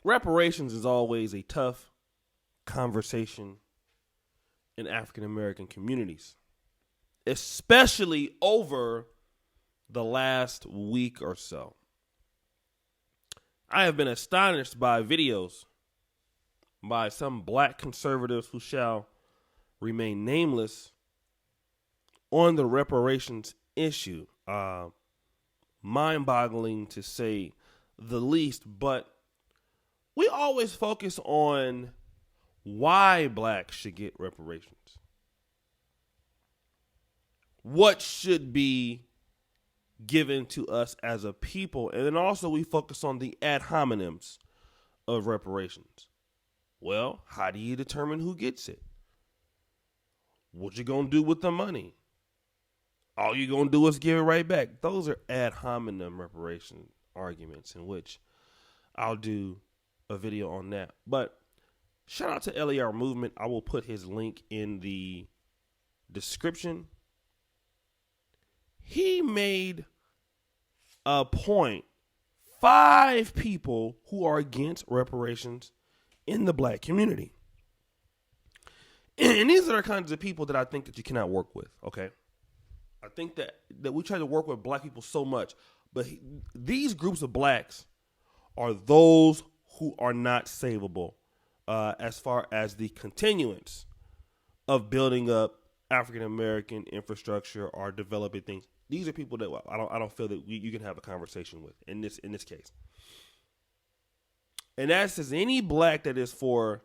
reparations is always a tough conversation in African American communities, especially over the last week or so. I have been astonished by videos by some black conservatives who shall remain nameless on the reparations issue. Mind-boggling to say the least, but we always focus on why blacks should get reparations. What should be given to us as a people, and then also we focus on the ad hominems of reparations. Well, how do you determine who gets it? What you gonna do with the money? All you gonna do is give it right back. Those are ad hominem reparation arguments, in which I'll do a video on that. But shout out to LER Movement. I will put his link in the description. He made a point. 5 people who are against reparations in the black community. And these are the kinds of people that I think that you cannot work with, okay? I think that we try to work with black people so much, but these groups of blacks are those who are not savable as far as the continuance of building up African American infrastructure or developing things. These are people that I don't feel that you can have a conversation with in this case. And that says any black that is for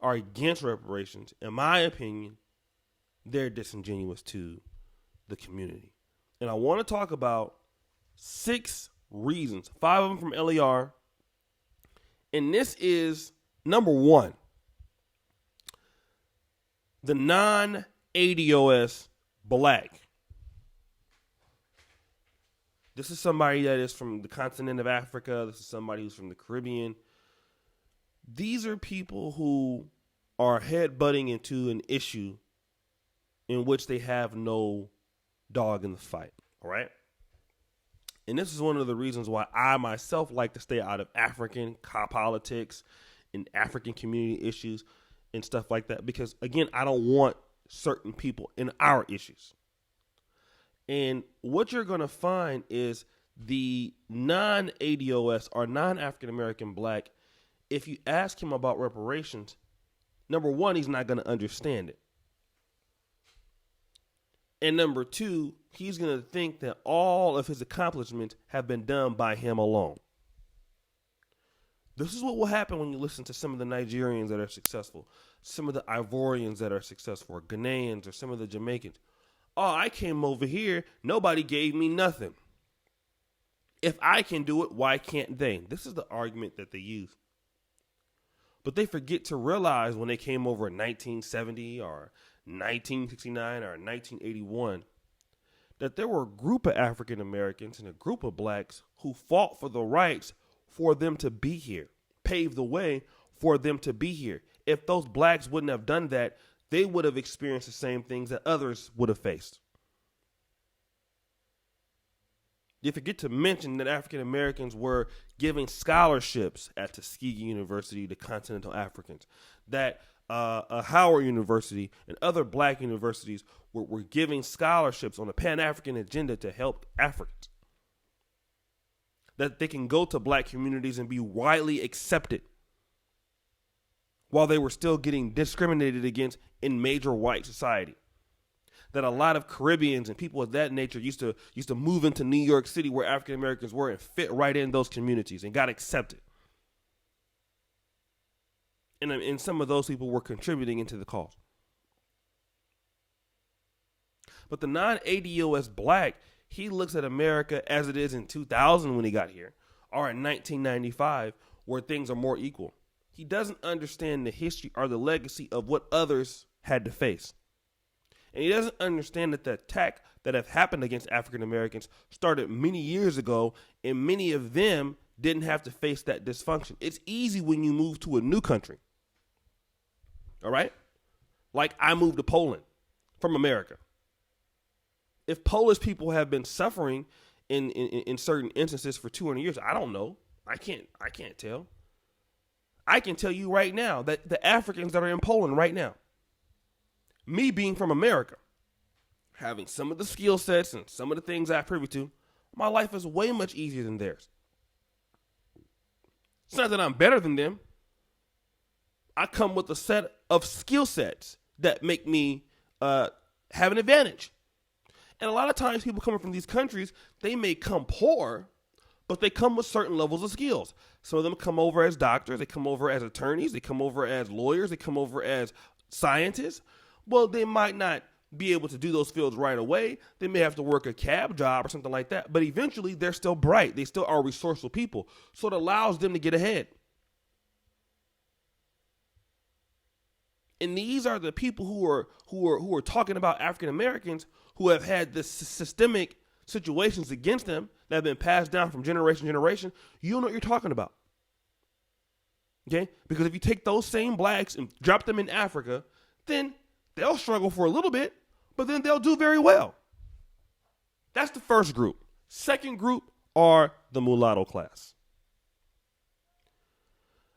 or against reparations, in my opinion, they're disingenuous to the community. And I want to talk about 6 reasons, 5 of them from LER. And this is number 1. The non-ADOS black. This is somebody that is from the continent of Africa. This is somebody who's from the Caribbean. These are people who are headbutting into an issue in which they have no dog in the fight, all right? And this is one of the reasons why I myself like to stay out of African politics and African community issues and stuff like that, because, again, I don't want certain people in our issues. And what you're going to find is the non-ADOS or non-African American black, if you ask him about reparations, number 1, he's not going to understand it. And number 2, he's going to think that all of his accomplishments have been done by him alone. This is what will happen when you listen to some of the Nigerians that are successful, some of the Ivorians that are successful, or Ghanaians, or some of the Jamaicans. Oh, I came over here, nobody gave me nothing. If I can do it, why can't they? This is the argument that they use. But they forget to realize when they came over in 1970 or 1969 or 1981 that there were a group of African Americans and a group of blacks who fought for the rights for them to be here, paved the way for them to be here. If those blacks wouldn't have done that, they would have experienced the same things that others would have faced. They forget to mention that African Americans were giving scholarships at Tuskegee University to continental Africans, that Howard University and other black universities were giving scholarships on a Pan-African agenda to help Africans, that they can go to black communities and be widely accepted while they were still getting discriminated against in major white society. That a lot of Caribbeans and people of that nature used to move into New York City where African Americans were and fit right in those communities and got accepted. And some of those people were contributing into the cause. But the non-ADOS black, he looks at America as it is in 2000 when he got here, or in 1995 where things are more equal. He doesn't understand the history or the legacy of what others had to face. And he doesn't understand that the attack that have happened against African Americans started many years ago, and many of them didn't have to face that dysfunction. It's easy when you move to a new country. All right? Like I moved to Poland from America. If Polish people have been suffering in certain instances for 200 years, I don't know. I can't tell. I can tell you right now that the Africans that are in Poland right now, me being from America, having some of the skill sets and some of the things I'm privy to, my life is way much easier than theirs. It's not that I'm better than them. I come with a set of skill sets that make me have an advantage. And a lot of times people coming from these countries, they may come poor, but they come with certain levels of skills. Some of them come over as doctors, they come over as attorneys, they come over as lawyers, they come over as scientists. Well, they might not be able to do those fields right away. They may have to work a cab job or something like that. But eventually, they're still bright. They still are resourceful people. So it allows them to get ahead. And these are the people who are talking about African Americans who have had this systemic situations against them that have been passed down from generation to generation. You don't know what you're talking about. Okay? Because if you take those same blacks and drop them in Africa, then they'll struggle for a little bit, but then they'll do very well. That's the first group. Second group are the mulatto class.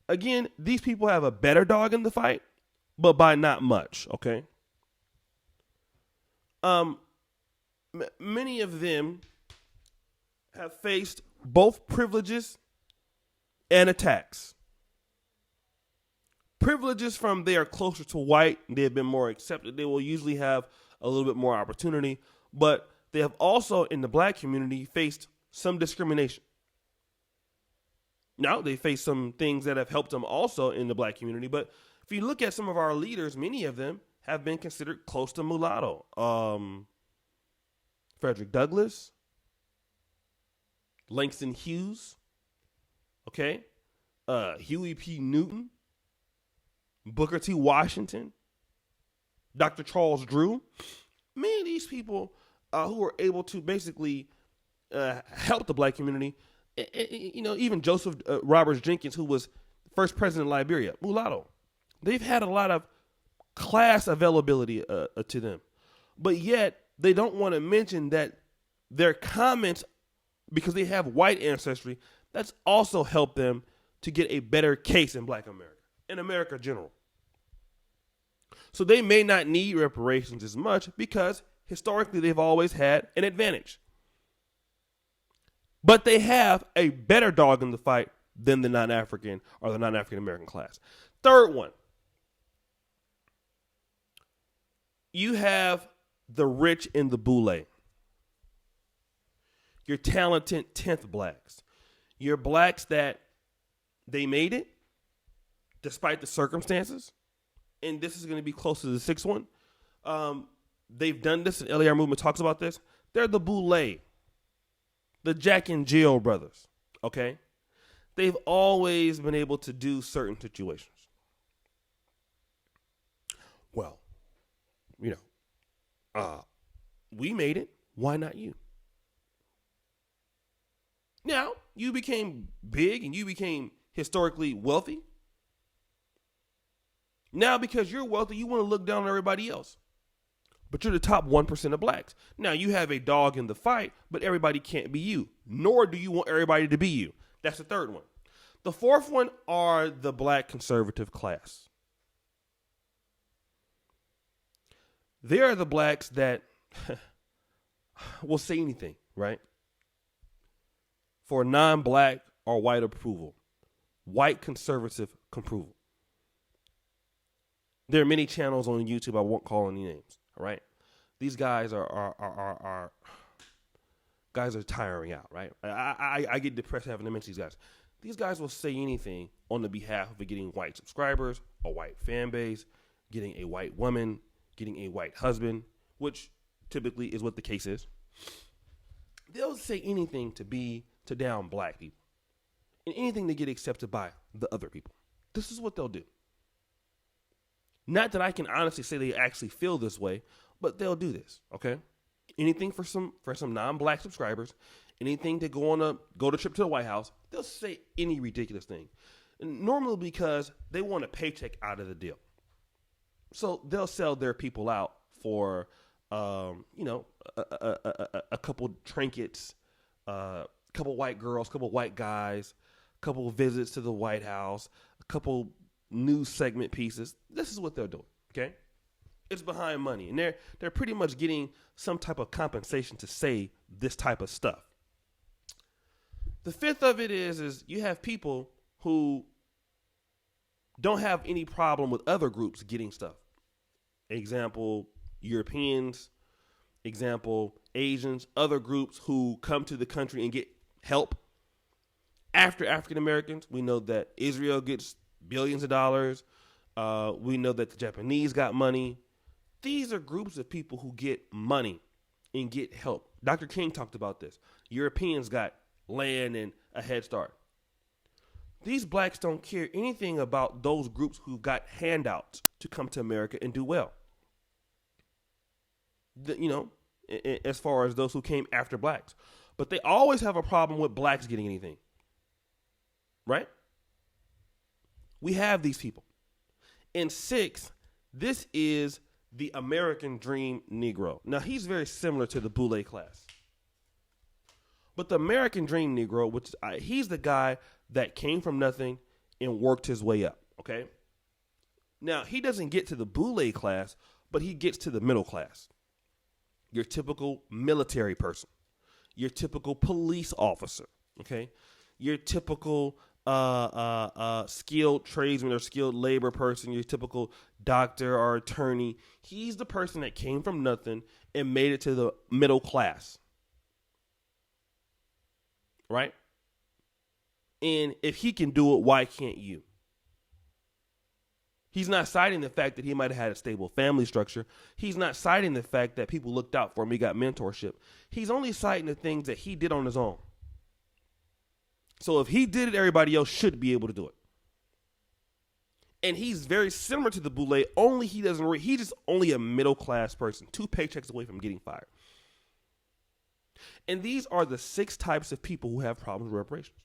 Again, these people have a better dog in the fight, but by not much, okay? Many of them have faced both privileges and attacks. Privileges from they are closer to white, they have been more accepted, they will usually have a little bit more opportunity, but they have also, in the black community, faced some discrimination. Now, they face some things that have helped them also in the black community, but if you look at some of our leaders, many of them have been considered close to mulatto. Frederick Douglass, Langston Hughes, okay, Huey P. Newton, Booker T. Washington, Dr. Charles Drew. Many of these people who were able to basically help the black community, even Joseph Roberts Jenkins, who was first president of Liberia, mulatto. They've had a lot of class availability to them. But yet, they don't want to mention that their comments, because they have white ancestry, that's also helped them to get a better case in black America, in America in general. So they may not need reparations as much because historically they've always had an advantage. But they have a better dog in the fight than the non-African or the non-African American class. Third one. You have the rich and the boule. Your talented 10th blacks. Your blacks that they made it despite the circumstances. And this is going to be close to the sixth one. They've done this, and LAR movement talks about this. They're the boule. The Jack and Jill brothers. Okay? They've always been able to do certain situations. Well, we made it. Why not you? Now, you became big and you became historically wealthy. Now, because you're wealthy, you want to look down on everybody else. But you're the top 1% of blacks. Now, you have a dog in the fight, but everybody can't be you. Nor do you want everybody to be you. That's the third one. The fourth one are the black conservative class. They are the blacks that will say anything, right? For non-black or white approval. White conservative approval. There are many channels on YouTube. I won't call any names. All right. These guys are tiring out, right? I get depressed having to mention these guys. These guys will say anything on the behalf of getting white subscribers, a white fan base, getting a white woman, getting a white husband, which typically is what the case is. They'll say anything to down black people and anything to get accepted by the other people. This is what they'll do. Not that I can honestly say they actually feel this way, but they'll do this, okay? Anything for some non-black subscribers, anything to go to trip to the White House, they'll say any ridiculous thing. And normally because they want a paycheck out of the deal. So they'll sell their people out for, a couple trinkets, a couple white girls, a couple white guys, a couple visits to the White House, a couple news segment pieces. This is what they're doing, okay? It's behind money, and they're pretty much getting some type of compensation to say this type of stuff. The fifth of it is you have people who don't have any problem with other groups getting stuff. Example, Europeans, example, Asians, other groups who come to the country and get help. After African Americans, we know that Israel gets billions of dollars. We know that the Japanese got money. These are groups of people who get money and get help. Dr. King talked about this. Europeans got land and a head start. These blacks don't care anything about those groups who got handouts to come to America and do well. As far as those who came after blacks. But they always have a problem with blacks getting anything. Right? We have these people. And sixth, this is the American Dream Negro. Now, he's very similar to the Boule class. But the American Dream Negro, he's the guy that came from nothing and worked his way up, okay? Now, he doesn't get to the Boule class, but he gets to the middle class. Your typical military person. Your typical police officer, okay? Your typical skilled tradesman or skilled labor person, your typical doctor or attorney. He's the person that came from nothing and made it to the middle class. Right? And if he can do it, why can't you? He's not citing the fact that he might have had a stable family structure. He's not citing the fact that people looked out for him. He got mentorship. He's only citing the things that he did on his own. So if he did it, everybody else should be able to do it. And he's very similar to the Boule, only he's just only a middle class person, 2 paychecks away from getting fired. And these are the 6 types of people who have problems with reparations.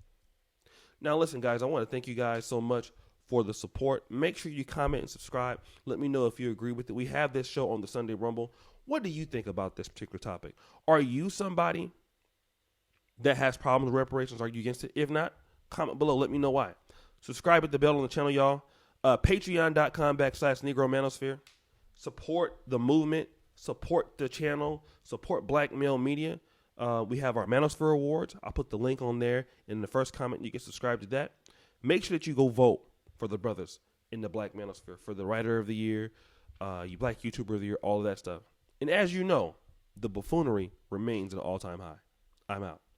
Now listen, guys, I want to thank you guys so much for the support. Make sure you comment and subscribe. Let me know if you agree with it. We have this show on the Sunday Rumble. What do you think about this particular topic? Are you somebody that has problems with reparations? Are you against it? If not, comment below. Let me know why. Subscribe, hit the bell on the channel, y'all. Patreon.com/Negro Manosphere. Support the movement. Support the channel. Support Black Male Media. We have our Manosphere Awards. I'll put the link on there in the first comment. You can subscribe to that. Make sure that you go vote for the brothers in the Black Manosphere, for the Writer of the Year, you Black YouTuber of the Year, all of that stuff. And as you know, the buffoonery remains at an all-time high. I'm out.